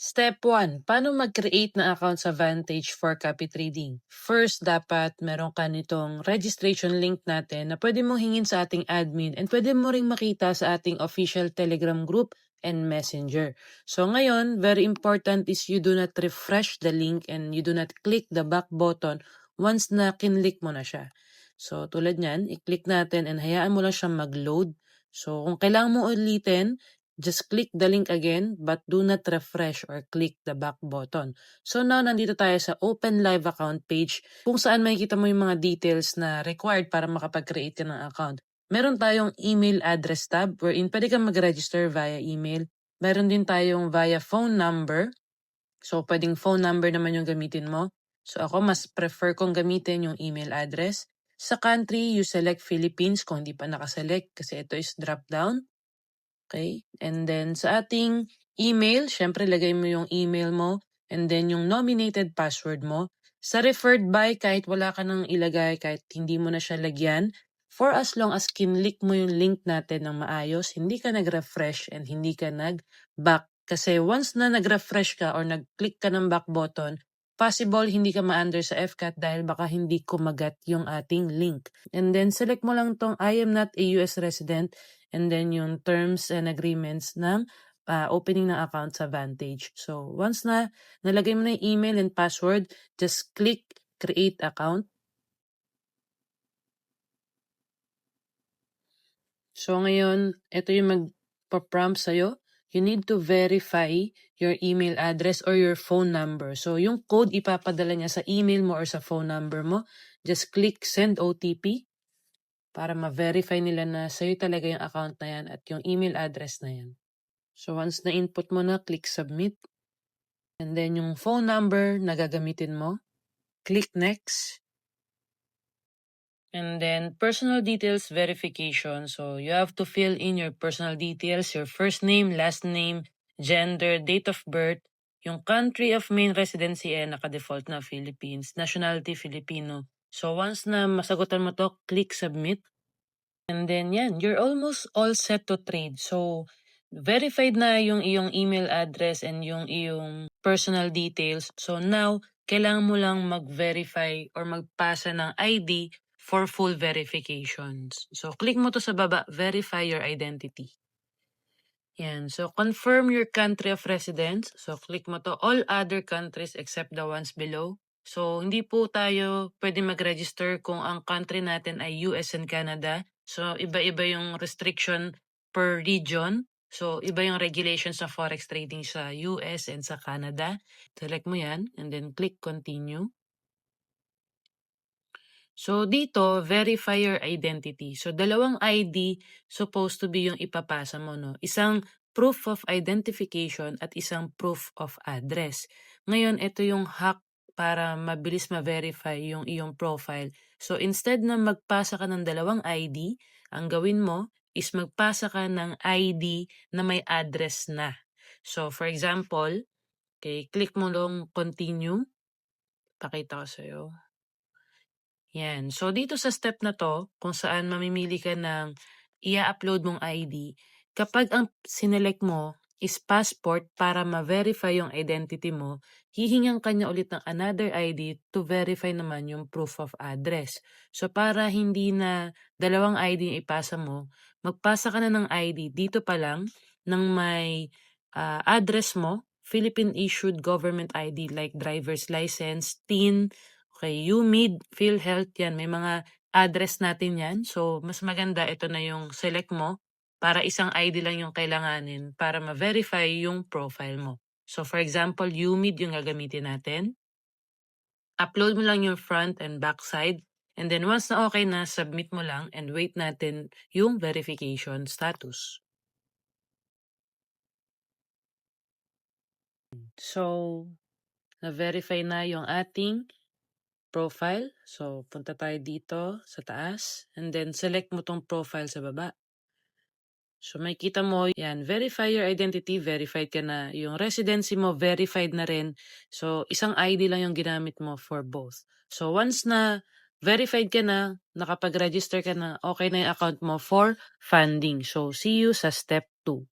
Step 1, paano mag-create ng account sa Vantage for copy trading? First, dapat meron ka nitong registration link natin na pwede mong hingin sa ating admin and pwede mo ring makita sa ating official Telegram group and Messenger. So ngayon, very important is you do not refresh the link and you do not click the back button once na kinlik mo na siya. So tulad nyan, i-click natin and hayaan mo lang siyang mag-load. So kung kailangan mo ulitin, just click the link again but do not refresh or click the back button. So now, nandito tayo sa Open Live Account page kung saan makikita mo yung mga details na required para makapag-create ka ng account. Meron tayong email address tab wherein pwede kang mag-register via email. Meron din tayong via phone number. So pwedeng phone number naman yung gamitin mo. So ako mas prefer kong gamitin yung email address. Sa country, you select Philippines kung hindi pa nakaselect kasi ito is drop down. Okay? And then sa ating email, syempre lagay mo yung email mo and then yung nominated password mo. Sa referred by, kahit wala ka nang ilagay, kahit hindi mo na siya lagyan, for as long as kinlik mo yung link natin ng maayos, hindi ka nag-refresh and hindi ka nag-back. Kasi once na nag-refresh ka or nag-click ka ng back button, possible hindi ka ma-under sa FCAT dahil baka hindi kumagat yung ating link. And then select mo lang tong I am not a US resident and then yung terms and agreements ng opening ng account sa Vantage. So once na nalagay mo na yung email and password, just click create account. So ngayon, ito yung magpa-prompt sa'yo. You need to verify your email address or your phone number. So yung code ipapadala niya sa email mo or sa phone number mo. Just click send OTP para ma-verify nila na sa'yo talaga yung account na yan at yung email address na yan. So once na input mo na, click submit. And then yung phone number na gagamitin mo, click next. And then personal details verification. So you have to fill in your personal details, your first name, last name, gender, date of birth, yung country of main residency naka-default na Philippines, nationality Filipino. So once na masagutan mo to, click submit. And then yan, you're almost all set to trade. So verified na yung iyong email address and yung iyong personal details. So now, kailangan mo lang mag-verify or magpasa ng ID for full verifications. So click mo to sa baba, verify your identity. Yan. So confirm your country of residence. So click mo to all other countries except the ones below. So hindi po tayo pwede mag-register kung ang country natin ay US and Canada. So iba-iba yung restriction per region. So iba yung regulations sa forex trading sa US and sa Canada. Select mo yan and then click continue. So dito, verify your identity. So dalawang ID supposed to be yung ipapasa mo, no? Isang proof of identification at isang proof of address. Ngayon, ito yung hack para mabilis ma-verify yung iyong profile. So instead na magpasa ka ng dalawang ID, ang gawin mo is magpasa ka ng ID na may address na. So for example, okay, click mo lang continue. Pakita ko sa'yo. Yan. So, dito sa step na to, kung saan mamimili ka ng i-upload mong ID, kapag ang sinelect mo is passport para ma-verify yung identity mo, hihingan ka niya ulit ng another ID to verify naman yung proof of address. So, para hindi na dalawang ID yung ipasa mo, magpasa ka na ng ID dito pa lang ng may address mo, Philippine-issued government ID like driver's license, TIN, okay, UMID, PhilHealth, yan. May mga address natin yan. So, mas maganda ito na yung select mo para isang ID lang yung kailanganin para ma-verify yung profile mo. So, for example, UMID yung gagamitin natin. Upload mo lang yung front and back side. And then once na okay na, submit mo lang and wait natin yung verification status. So, na-verify na yung ating profile. So, punta tayo dito sa taas. And then, select mo tong profile sa baba. So, makikita mo, yan, verify your identity, verified ka na. Yung residency mo, verified na rin. So, isang ID lang yung ginamit mo for both. So, once na verified ka na, nakapag-register ka na, okay na yung account mo for funding. So, see you sa step 2.